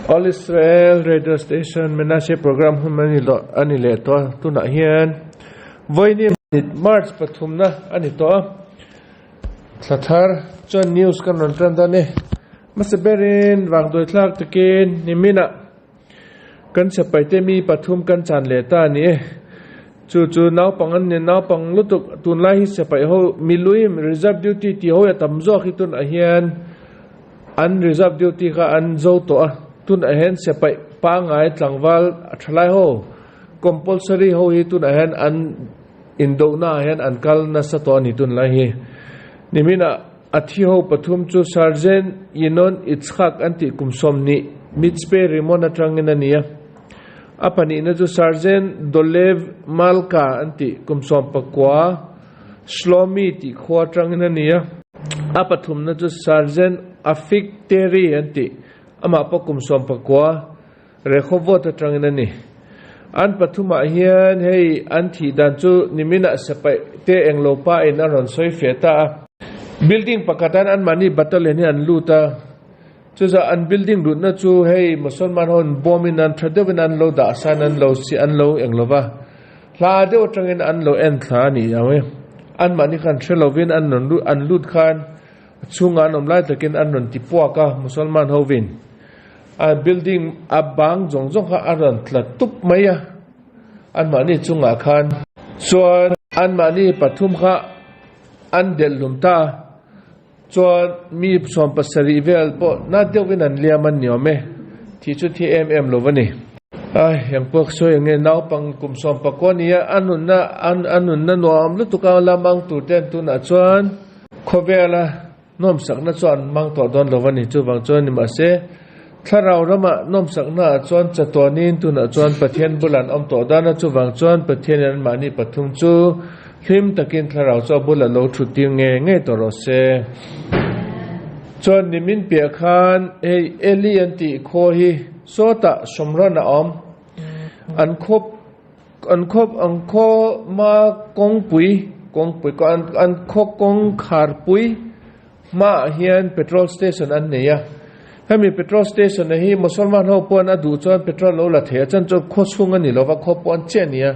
All Israel radio station menashe program ani le to tuna hian voini March pathumna ani to thlathar chon news kan ron tran ne masaberin wang doi thlak takin nimina kan sapaite mi pathum kan chan le ta ni chu naw pangan ne naw pang lutuk tun lai hi sapai ho miluim reserve duty ti ho ya tamzo khitun a hian an reserve duty kha an zo to tun a hen sapai pa ngai tlangwal thlai ho compulsory ho hi tun a hen an indo na hen an kal na sa to ni tun lai hi nimina athi ho pathum chu sergeant Yinon Itzhak anti kumsom ni mitspe rimona trangena niya apani na chu sergeant Dolev Malka anti kumsom pakwa Shlomi ti khwa trangena niya apathum na chu sergeant Afik Teri anti ama pa kumsom pakwa Rehovot trangena ni an pathuma hian hei an thi dan chu nimina sapai te englopa in aron soi feta building pakatan an mani battalion an luta chuza an building lut na chu hei musulman hon bomin an thadevin an lo da san an lo si an lo englova la de otangin an lo en thla ni yawe an mani khan threlovin an lut khan chunga nom lai takin an ron tipua ka musulman hovin a building abang jongjong kha aron tla tup maya an mani chunga khan chuan an mani pathum kha an del lumta chuan mi som pasari vel po na deuhin an liaman niome thi chu thi lovani ai yang pok so yang nau pang kum som pakonia anun na nom lu tuka lamang tu ten tu na chuan khovela nom sak na chuan mang to don lovani chu wang chuan ni ma se tharau rama nom sak na chuan chatonin tu na chuan pathian bulan om to dana chu wang chuan pathian an mani pathum chu him takin tharau cho bula lo thuting nge to ro se chon nimin pe khan ei alien ti kho hi sota somrana om an kho ma kong pui ko an kho kong khar pui ma hian petrol station an neya hemi petrol station hi musulman ho pon adu chon petrol lo la the chan cho kho sunga ni lova kho pon chenia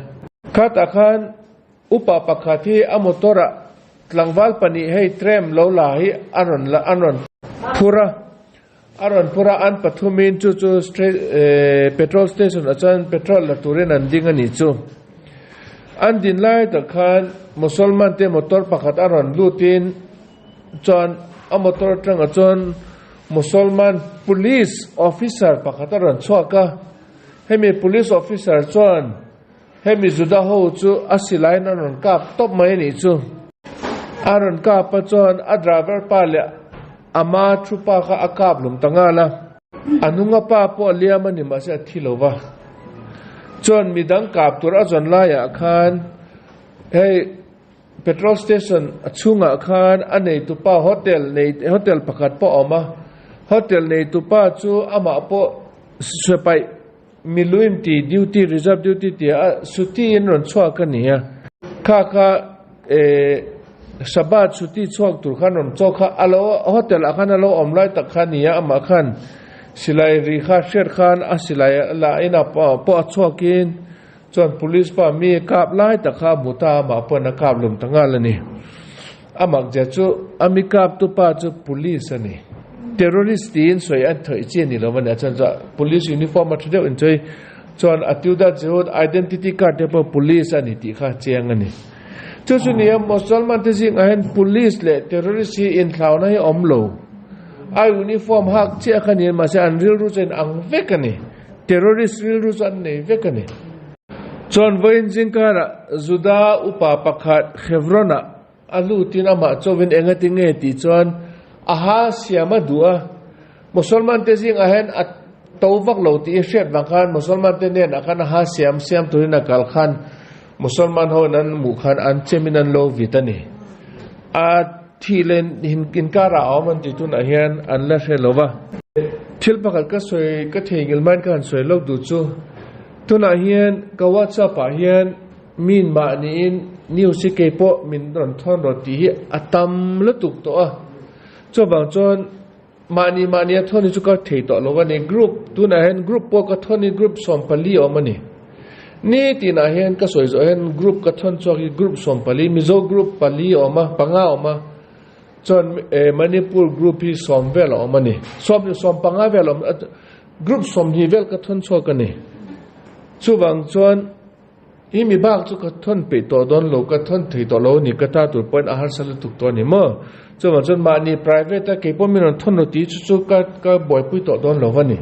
khata khan upa pakhathi amotora tlangwal pani hei trem lo la hi aron pura an pathumin chu petrol station achan petrol la turin an ding ani chu an din lai ta khan musulman te motor pakhat aron lutin chon amotor tang achon musulman police officer pakhat aron chhuaka hemi police officer chon hemi zuda ho chu asilai na ron kap top mai ni chu aron kap pa chon a driver pa le ama thupa kha akap lum tangala anunga pa po liama ni ma se thilowa chon midang kap tur a jon la ya khan hey petrol station achunga khan anei tu pa hotel pakhat po oma hotel nei tu pa chu ama po sepai miluim ti duty reserve duty ti suti in ron chwa ka niya kha sabat suti chok tur khan ron chokha alo hotel akhan alo omlai tak khan niya ama khan silai ri kha sher khan asilai la ina po chokin chon police pa mi kap lai tak kha buta ma pon kap lum tangal ni amak ja chu amikap tu pa chu police ani terrorist in soi an thoi che ni lo man chan cha police uniform at de enjoy chon atuda jod identity card de police ani ti kha cheng ani chu chu ni musulman te jing ahen police le terrorist in thlauna hi omlo ai uniform hak che khani ma se an real ru chen ang vekani terrorist real ru chan nei vekani chon voin jingkara zuda upa pakhat khevrona alu tinama chovin engati nge ti chon aha siama dua musulman te jing ahen at tawak lo ti shet wangkhan musulman te nen akhan ha siam turina kal khan musulman ho nan mu khan an cheminan lo vitani a thilen in kara aman ti tun ahian an la shelowa thil pakal ka soi ka thengil man kan soi lo du chu tun ahian ka whatsapp ahian min ma ni in new sikepo min ron thon ro ti atam lutuk to a cho bang chon mani thoni chu ka thei to lo wani group tu na hen group po ka thoni group sompali omani ni ti na hen ka soi zo hen group ka thon choki group sompali mizo group pali oma panga oma chon manipur group hi somvel omani som panga vel om group som hi vel ka thon chokani chuwang chon hi mi bak chu ka thon pe to don lo ka thon thei to lo ni ka ta tur point a har sal tuk to ni mo chuwang chon mani private ta ke pomin thon no ti chu ka boy pui to don lo wani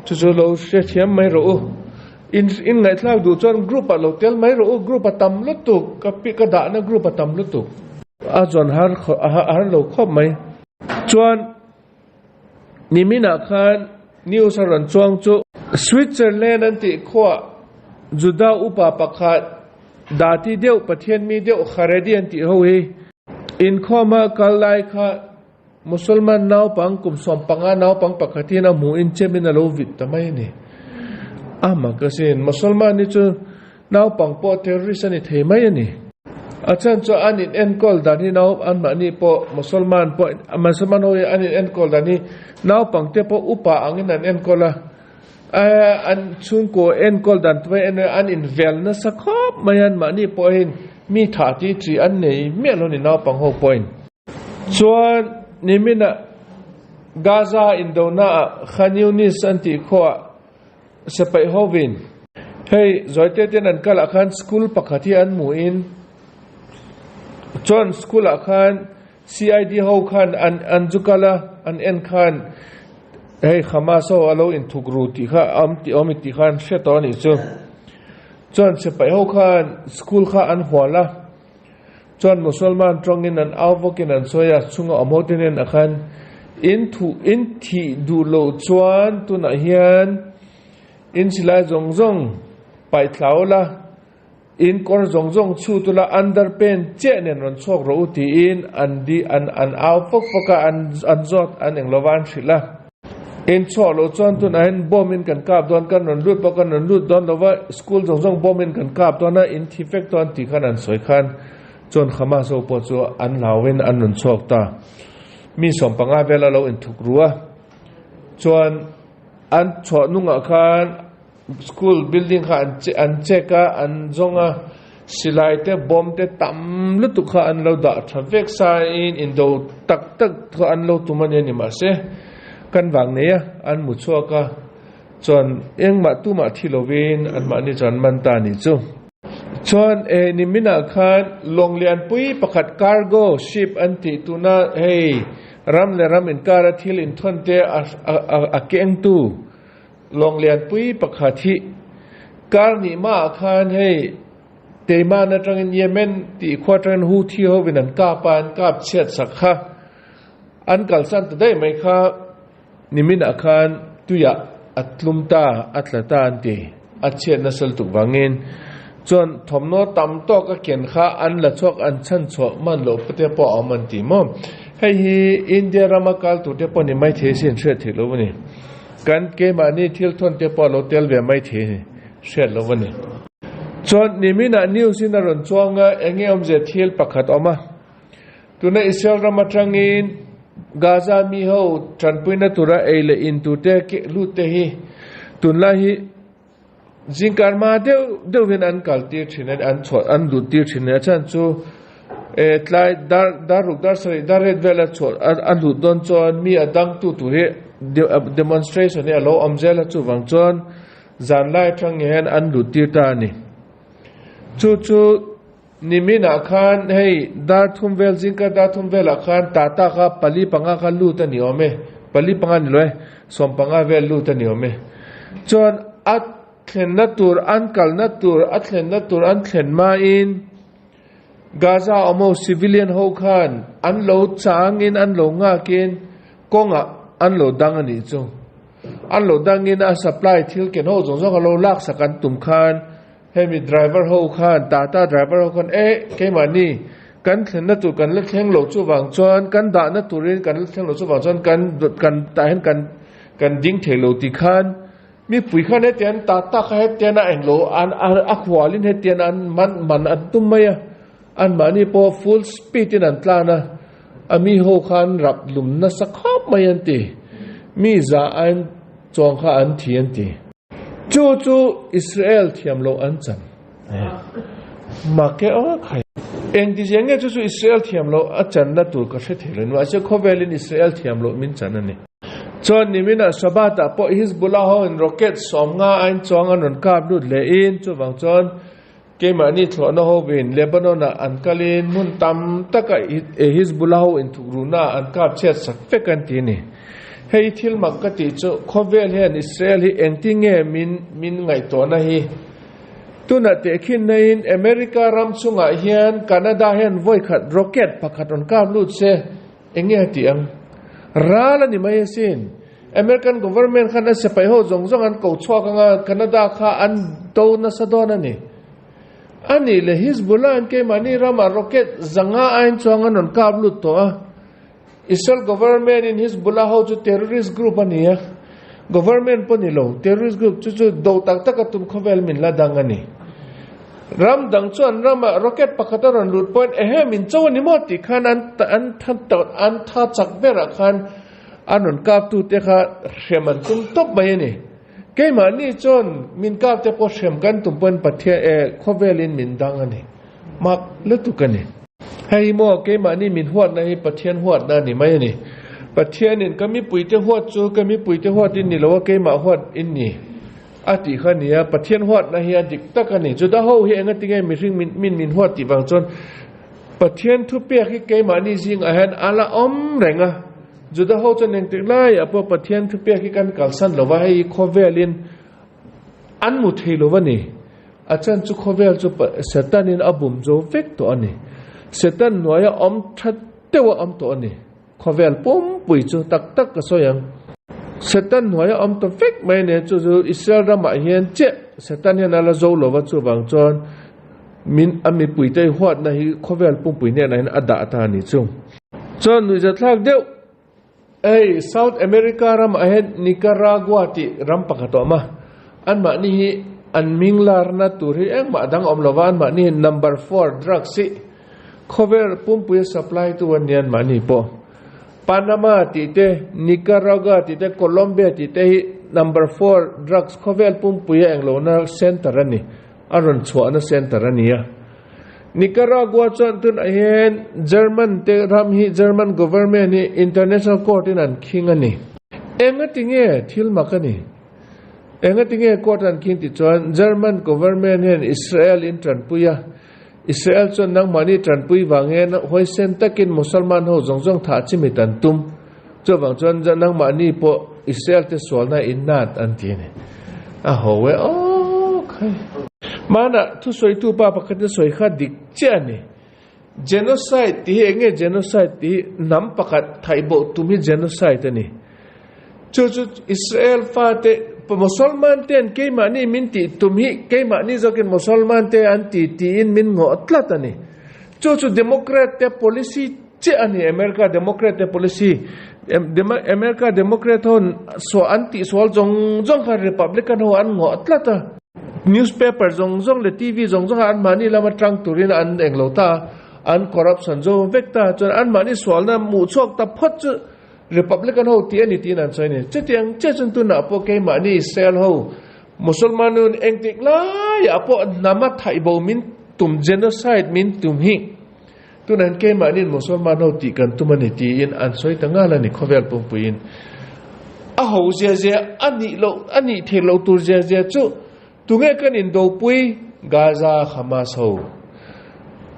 chu lo she thiam mai ro in ngai thlau du chon group a lo tel mai ro group a tam lu tuk ka pi ka da na group a tam lu tuk a jon har lo khop mai chuan nimina khan new saran chuang chu Switzerland an ti khwa juda upa pakhat dati deu pathian mi deu kharedi an ti ho hi in khoma kalai kha musulman naw pang kum som panga naw pang pakhati na mu in chemina lo vit tamai ni ama kasin musulman ni chu naw pang po terrorist ni themai ni achan cho anin enkol dani naw an ma ni po musulman hoi anin enkol dani naw pang te po upa angin an enkola an chung ko enkol dan twe an in vel na sakhop mayan ma ni po hin mi tha ti tri an nei me lo ni naw pang ho point chuan nimina Gaza indona Khan Yunis anti khwa sepai hovin hey zoite ten an kala khan school pakhati an muin chon school akhan CID ho khan an jukala an en khan hey khamaso alo in thugru ti kha omiti khan shetoni chu chon sepai ho khan school kha an hwala chon musulman trongin an awvokin an soya chunga omotinen akhan in thi du lo chuan tuna hian in silai zongjong pai thlaula in kor zongjong chu tula underpen che nen ron chok ro ti in an aw foka an zot an englowan shila in cholo chon tun an bomin kan kap don kan ron lut pa kan ron lut don lova school zongjong bomin kan kap don na in thi fek ton ti khan an soi khan chon khama so po chu an lawin an ron chok ta mi som panga vela lo in thukrua chon an cho nunga khan school building kha an cheka an zonga silai te bom te tam lu tu kha an lo da traffic sign in do tak kha an lo tuman ni ma se kan wang ne an mu choka chon engma tu ma thilovin an ma ni chan man ta ni chu chon ni mina khan longlian pui pakhat cargo ship anti tuna hey ram in kara thil in thon te a keng tu longlian pui pakhathi karni ma khan hey teima na tangin yemen ti khwatran hu thi ho binan ka pan kap chet sakha an kalsan te dai mai kha nimin akhan tuya atlumta atlata anti achet nasal tuk wangin chon thomno tam to ka ken kha an la chok an chan cho man lo pute po aman ti mom hei hi india ramakal tu te po ni mai the sin thre thilo bani kan ke mani thil thon te po lo tel ve mai the shet lo bani chon nimina news in ron chonga engem je thil pakhat oma tuna israel ramatrangin gaza mi ho tranpuina tura eile into te ke lu te hi tunla hi jingkarma deu hin an kaltir thine an chot an du tir thine chan chu tlai dar sari daret vela chot an du don chon mi adang tu he demonstration ne alo amjela chu wangchon zanlai thang hen an du tir ta ni chu nimina khan hey dar thum vel jingka dar thum vela khan tata kha pali panga kha lu ta ni ome pali panga ni loi som panga vel lu ta ni ome chon at thlen natur an kal natur athlen natur an thlen ma in gaza amo civilian ho khan an lo chang in an lo nga kin konga an lo dang ani chu an lo dang in a supply thil ken ho jong jong lo lak sakan tum khan hemi driver ho khan tata driver ho khan ke mani kan thlen natur kan la thleng lo chu wang chon kan da naturin kan la thleng lo chu wang chon kan ta hen kan ding thelo ti khan mi pui khan he tian tata kha he tian a englo an a khwalin he tian an man an tummaya an mani po full speed in an tlana ami ho khan rap lum na sakham top mai an ti mi za an chong kha an thi an ti chu Israel thiam lo an chan ma ke o khai eng ti jeng chu Israel thiam lo a chan na tur ka the thilen wa che khovelin Israel thiam lo min chan ani chon nimina sabata po Hezbollah ho in rocket somnga ein chong an kap lut le in chu wang chon ke mani thona ho bin Lebanon an kalin mun tam taka Hezbollah ho in thugruna an kap chet sak fekan ti ni hei thil makati chu khovel hen Israel hi engtinge min ngai to na hi tuna te khin nain America ram chunga hian Canada hen voi khat rocket pakhat on kap lut se enge ti ang rala ni mai sin American government khana se pai ho jong an ko chwa ka Canada kha an to na sadona ni ani le Hezbollah an ke mani rama rocket zanga ain chwangan on kap lut to Israel government in Hezbollah ho chu terrorist group ania government poni lo terrorist group chu do tak tum khovel min la dangani ram dang chuan rama rocket pakhataron lut point min chawni mo ti khan an tha chak bera khan anon kap tu te kha hreman tum top mai ni keima ni chon min kap te po shem kan tum pon pathia khovelin min dangani mak letu kani hei mo keima ni min huat na hi pathian huat na ni mai ni pathian in kami puite huat chu kami puite huat in ni lo keima huat in ni ati khania pathian huat na hi dik takani chu da ho hi anga tinge mi ring min huat ti wang chon pathian thu pe hi keima ni jing a han ala om renga juda ho chen eng tik lai apo pathian thu pe hi kan kalsan lo wa hi khovelin an mu thei lo wani achan chu khovel chu satanin abum jo vek to ani satan noya om that tewa om to ani khovel pom pui chu tak ka soyang satan noya om to vek mai ne chu Israel rama hian che satan hian ala zo lo wa chu wang chon min ami pui tai huat na hi khovel pum pui ne na ada ta ni chu chon nu ja thlak deu South America ram ahead Nicaragua ti ram pakato ma an ma ni an minglar na turi eng ma dang om lowan ma ni number 4 drug si cover pumpu supply to one yan ma ni po Panama ti te Nicaragua ti te Colombia ti te number 4 drugs cover pumpu eng lo na center ani aron chwa na center ani ya Nicaragua chon tun ahen German te ram hi German government ni international court in an king ani enga tinge thil makani enga tinge court an king ti chon German government hen Israel in tranpuya Israel chon nang mani tranpui wangen hoi sen takin musalman ho jongjong tha chimitan tum cho wang chon nang mani po Israel te solna innat an ti ne a howe okay mana thu soi tu pa pakhat soi kha dik chani genocide ti enge genocide ti nam pakhat thaibo tumi genocide ani chu Israel fa te musalman ten ke mani min ti tumi ke mani zokin musalman te anti ti in min ngo atlat ani chu democrat te policy che ani America democrat te policy America democrat hon so anti sol jong kha republican ho an ngo atlata newspaper zong le TV zong an mani lama trang turin an englota an corruption zo vekta chon an mani swal na mu chok ta phot chu republican ho ti ani tin an choine chetiang chechun tu na po ke mani sel ho musulmanun engtik la ya po nama thai bo min tum genocide min tum hi tunan ke mani musulman ho ti kan tumani ti in an soi tanga la ni khovel pum puin a ho je ani thelo tur je chu tunge kan in do pui Gaza Hamas ho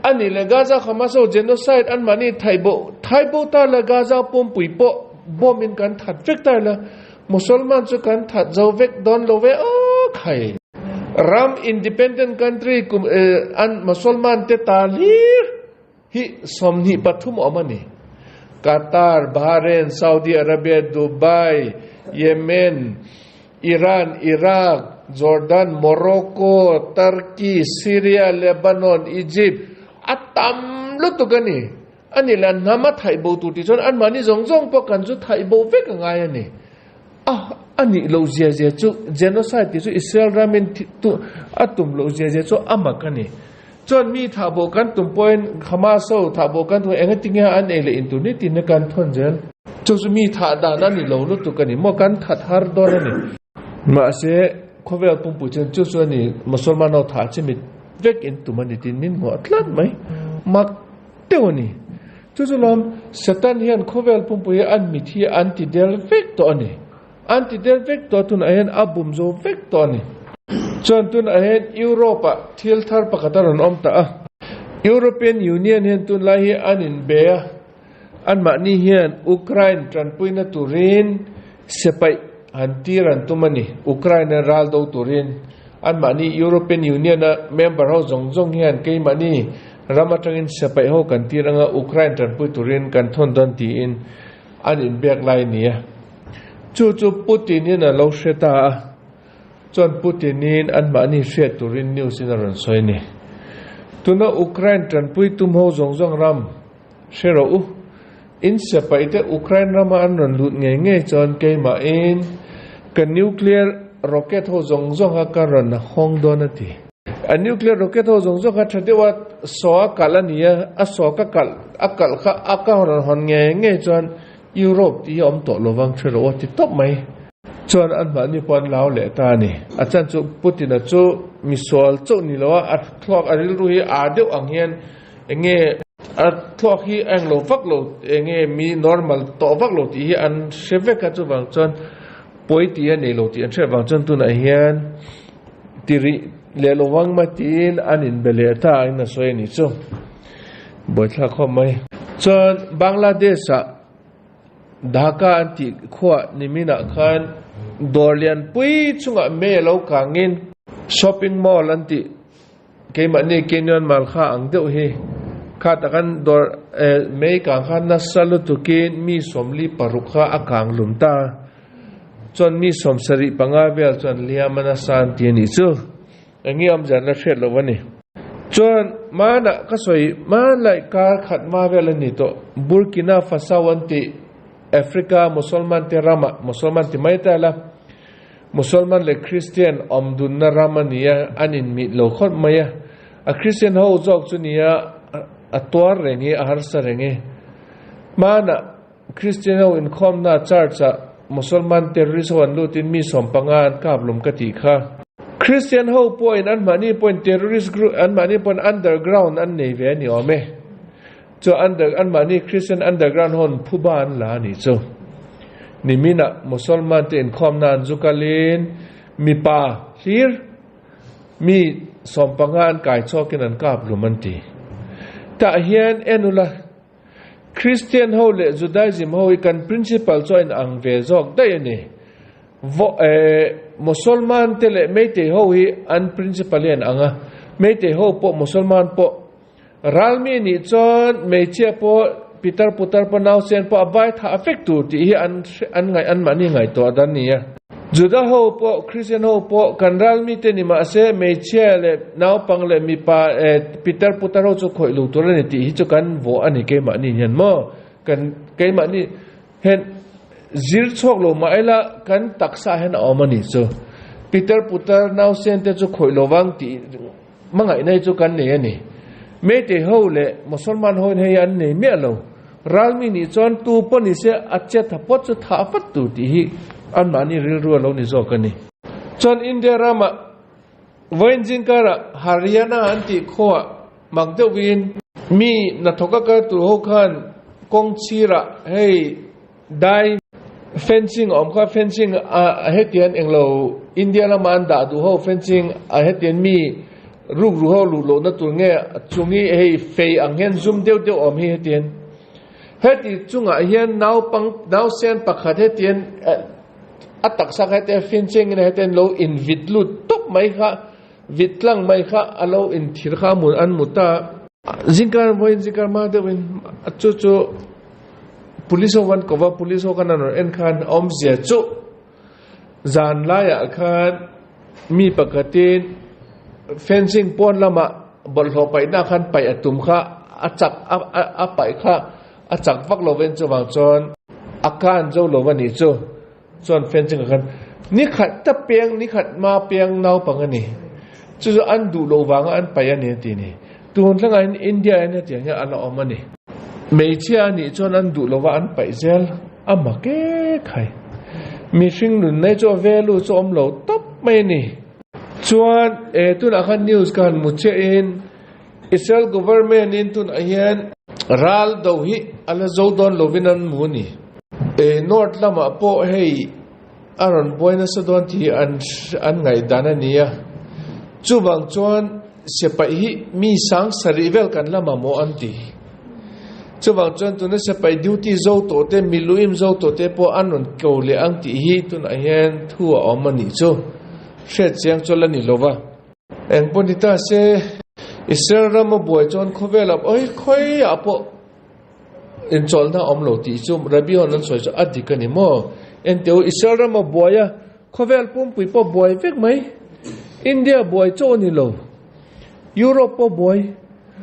ani le Gaza Hamas ho genocide an mani thaibo ta la Gaza pom pui po bomin kan that vek ta la musulman chu kan that zo vek don lo ve o khai ram independent country an musulman te talir hi somni pathum omani Qatar Bahrain Saudi Arabia Dubai Yemen Iran Iraq Jordan, Morocco, Turkey, Syria, Lebanon, Egypt, atam lutu gani. Ani la nama thaibo tu ti chon an mani zong po kan chu thaibo vek ngai ani. Ani lo je chu genocide ti chu Israel ramen tu atum lo je chu amakani. จนมีถ้าบอกกันตุ่มปอยขมาโซ่ถ้าบอกกันตัวเองก็ทิ้งอันเอเลอินตัวนี้ตินกันทนเจลจะมีถ้าด่านั่นนี่เราลุตุกันนี่มอกันถ้าฮาร์ดอนนี่มาเสียเขาเวลปุ่มปุ่มจนจุดส่วนนี้มุสลิมเอาถ้าจะมีเวกอินตัวมันนี่ตินมินหัวตลัดไหมมักเท่านี้จุดส่วนสตันเฮียนเขาเวลปุ่มปุ่มอันมีที่อันติเดลเวกตัวนี้อันติเดลเวกตัวตุนเอ็นอับบุมโซเวกตัวนี้จนตุนเอ็นยุโรปทิลทาร์ปะกัตรันอมตายุโรเปียนยูเนียนเห็นตุนไล่อันอินเบียอันมานี่เห็นอุกราอินตรันปุยนัตุรินเสไปฮันตีรันตุมันนี่อุกราอินรัลโดตุรินอันมานี่ยุโรเปียนยูเนียนเมมเบอร์เขาจงเห็นกี่มานี่รามาตรังอินเสไปเขากันตีรังอุกราอินตรันปุยตุรินกันทนดันตีอินอันอินเบียกไลนี่จู่ปูตินนี่นะเราเสียตาจนปูตินนี่อันมานี่เสียตุรินนิวสินารันสวยนี่ตัวนั้นอุกราอินตรันปุยตุ้มเขาจงรำเชื่อเราอินเสไปแต่อุกราอินรามาอันรันลุดเงี้ยจนเกี่ยมาเองกันนิวเคลียร์ร็อกเก็ตเขาจงฮักการันห้องโดนทีอันนิวเคลียร์ร็อกเก็ตเขาจงฮักชัดเจนว่าสวกัลนี่สวกัลข้าอากาศรันเงี้ยจนยุโรปที่ยอมตกลงเชื่อเราว่าติดตบไหมจนอันมานี่ปอนลาวเลตานี่อาจารย์จุปุตินะจุมิสวลจุนี่แล้วว่าอัดทอกอันนี้รู้ที่อาเดียวอังเฮียนเงี้ยอัดทอกที่อังโลฟักโลเงี้ยมี normal ต่อฟักโลที่อันเชฟเวกัจจุบันจนป่วยที่อันเอโลที่อันเชฟบังจนตุนเฮียนที่เลโลวังมาตีนอันอินเบเลตาอันนั้นสวยนี่จุบ่อยทักเข้าไหมจนบังลาเทศดาก้าอันที่ขวานิมินาคันดอลเลียนปุยจุงเมลเอากางเงินช้อปปิ้งมอลอันที่เกี่ยมันนี่เกี่ยนมาลข้าอังเดียวเฮข้าตะกันดอเมกางข้านัสลุตุกินมีสมลีปรุข้าอากางลุมตาจนมีสมสริปังอาเวลจนเลียมันสันตีนิจูอย่างนี้อมจันละเช็ดแล้ววันนี้จนมาหนักก็สวยมาไล่การขัดมาเวลนี่โตบุรกินาฟาซาวันติแอฟริกามุสลิมที่รามามุสลิมที่ไม่แต่ละมุสลิมและคริสเตียนอมดุนนรามานี่อันนี้มีโลกคนไม่คริสเตียนเขาจอกจุนี่ตัวเร่งอาหารสเร่งมาหนักคริสเตียนเขาอินคอมน่าจัดจะมุสลิมเทอร์ริสต์วันลุตินมีสมปังงานกับลมกติกาคริสเตียนเขาป่วยอันมานี่ป่วยเทอร์ริสต์กรุ๊ปอันมานี่ป่วยอันเดอร์กราวน์อันนี้เวนี่อ๋อไหมจนอันมานี่คริสเตียนอันเดอร์กราวน์ฮอนผู้บ้านลานี่จ้ะนี่มีนะมุสลิมที่อินคอมนานจุกลินมีป่าฮีร์มีสมปังงานกายชอบกินอันกับลมันตีแต่เฮียนเอ็นุละคริสเตียนเขาและจูดาอิสเขาอีกัน principle จอยอังเวจอกได้ยังไงมุสลิมที่และไม่ที่เขาอีอัน principle ยันอังไม่ที่เขาพวกมุสลิมพวกรัลมีนี่จนไม่เชื่อพวกปีเตอร์พุตเตอร์พวกนาวเซียนพวกใบถ้า affect ตัวที่อันไงอันมันนี่ไงตัวดันนี่จูดาเขาพวกคริสเตียนเขาพวกกันรัลมีที่นี่มาเสียไม่เชื่อเลยนาวปังเลยมีป่าปีเตอร์พุตเตอร์เขาจะคอยรู้ตัวนี่ที่ที่จะกันโวอันนี้เกี่ยมันนี่เห็นมั้ยกันเกี่ยมันนี่เห็นจิรชกโลมาเอล่ะกันตักษาเห็นเอามันนี่จ้ะปีเตอร์พุตเตอร์นาวเซียนที่จะคอยระวังที่มั่งไงในจะกันเนี่ยนี่ไม่แต่เขาเลยมุสลิมเขาเนี่ยอันนี้ไม่เอารัลมีนี่จนตัวปนิเสอาจจะทับจะท้าฟัดตัวที่อันมันนี่เรื่องเรานี่จอกันนี่จนอินเดียรามาวันจิงการะฮาริยานาอันที่ข้อมักจะวินมีนักทอกกันตัวเขาคันกงชีระให้ได้เฟนซิ่งอมข้าเฟนซิ่งเฮติยันเองเราอินเดียรามาอันด่าดูเขาเฟนซิ่งเฮติยันมีรูปเขาลูกโลนัตัวเงี้ยช่วงนี้ให้เฟยอังเห็นซุ่มเดียวอมเฮติยันเฮติจุงเฮียนนาวปังนาวเซียนปักขัดเฮติยันอัตตักสักเฮติยันฟินซิ่งเฮติยันเราอินวิดลุดตบไม่ค่ะวิดลังไม่ค่ะเราอินทิรข้ามุนอันมุตตาจิงการวันจิงการมาเดวินจู่policeวันก็ว่า police กันนั่นเอ็นคันอมเสียจู่จานลายคันมีปกติfencing ป้อนละมาบอลหัวไปหน้าคันไปตุ่มข้าอาจักอาไปข้าอาจักฟักโลเวนจะวางจนอาการเจ้าโลวันนี้จน fencing กันนี่ขัดตะเปียงนี่ขัดมาเปียงนาวปังอันนี้จู่อันดูโลวางอันไปอันนี้ทีนี้ tuần lang anh India anh thì nghe anh om anh mấy chia anh cho anh đủ lova anh phải zel ama cái khai mi sinh luôn này cho value cho om lo top mấy nè chuan tuần akan news kan một chia in Israel government in tuần ahian ral đầu hi ala zodon lovinan muni North lama po hey aron boina sa don ti an ngai dana niya chubang chuan sepai hi mi sang sarivel kan lama mo anti chubang chuan tuna sepai duty zo to te miluim zo to te po anon kole ang ti hi tun ahen thua omani chu shet chiang cholani lova eng ponita se Israel rama boy chuan khovelap oi khoi apo in cholna omlo ti chu rabi onan soi chu adikani mo en teu Israel rama boya khovel pum pui po boy vek mai India boy cho ni lo Europe po boy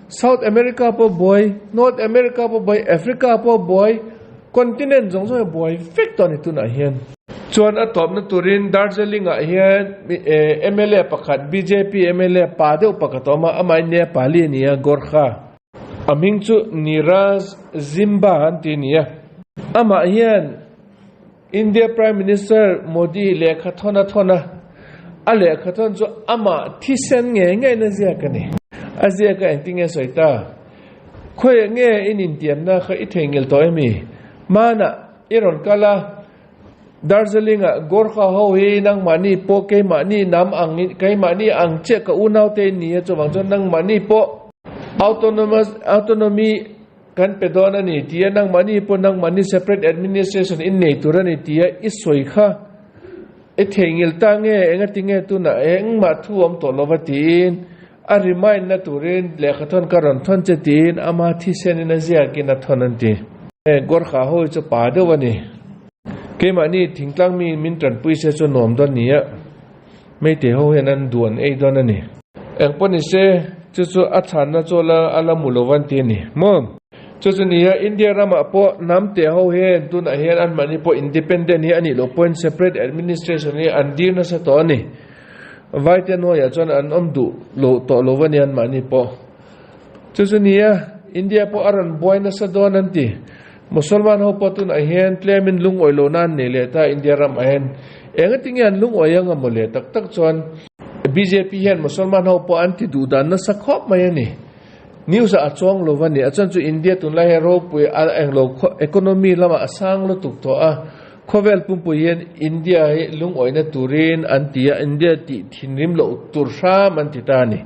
South America po boy North America po boy Africa po boy continent jong so boy vek to ni tu na hian chuan atop na turin Darjeeling a hian MLA pakhat BJP MLA pa deuh pakatoma amai ne pali nia Gorkha aming chu Niraj Zimba antinia ama hian India Prime Minister Modi lekha thona ale khaton chu ama thisen nge na zia kani azia ka entinge soita khoi nge in Indian na kha ithengel to emi mana iron kala Darjeeling Gorkha ho hi nang mani po ke mani nam ang kai mani ang che ka unau te ni chu wang chon nang mani po autonomy kan pedona ni tia nang mani separate administration in nei turani tia isoi kha e thengil tange enga tinge tu na eng ma thuom to lovatin a remind na turin lekhathon karon thon chetin ama thi senina zia kina thonanti Gorkha ho chu pa de wani ke mani thingtlang mi min tran pui se chu nom don nia me te ho henan duan ei don ani eng poni se chu athan na chola ala mulowan ti ni mom chu nia India rama po nam te ho he tun a hen an mani po independent hi ani lo point separate administration ni an dir na sa to ni vai te no ya chon an du lo to lo wani an mani po chu nia India po aran boy na sa don an ti Musulman ho po tun a hen tlemin lung oi lo nan ni le ta India ram a hen enga tingian lung oi ang amole tak chon BJP hen Musulman ho po anti du dan na sa khop mai ani news a chong lo wani a chan chu India tun la hero pui a eng lo economy lama asang lo tuk to a khovel pum pui hen India he lung oi na turin antia India ti thinrim lo tur sha man ti ta ni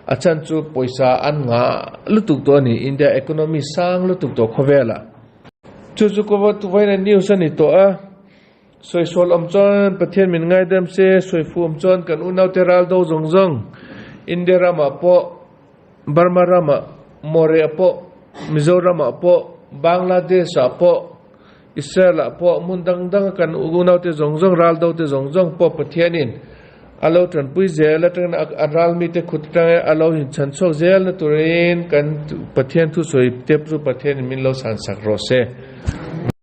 a chan chu poisa an nga lu tuk to ni India economy sang lu tuk to khovela chu ko tu vai na news ani to a soi sol om chon pathian min ngai dam se soi fu om chon kan unau teral do zongjong India rama po Burma rama More po Mizoram po Bangladesh po Israel po mundang kan unau te zongjong ral do te zongjong po pathianin alo tran pui zel atang aral mi te khutang alo hin chan chok zel na turin kan pathian thu soi tep ru pathian min lo san sak ro se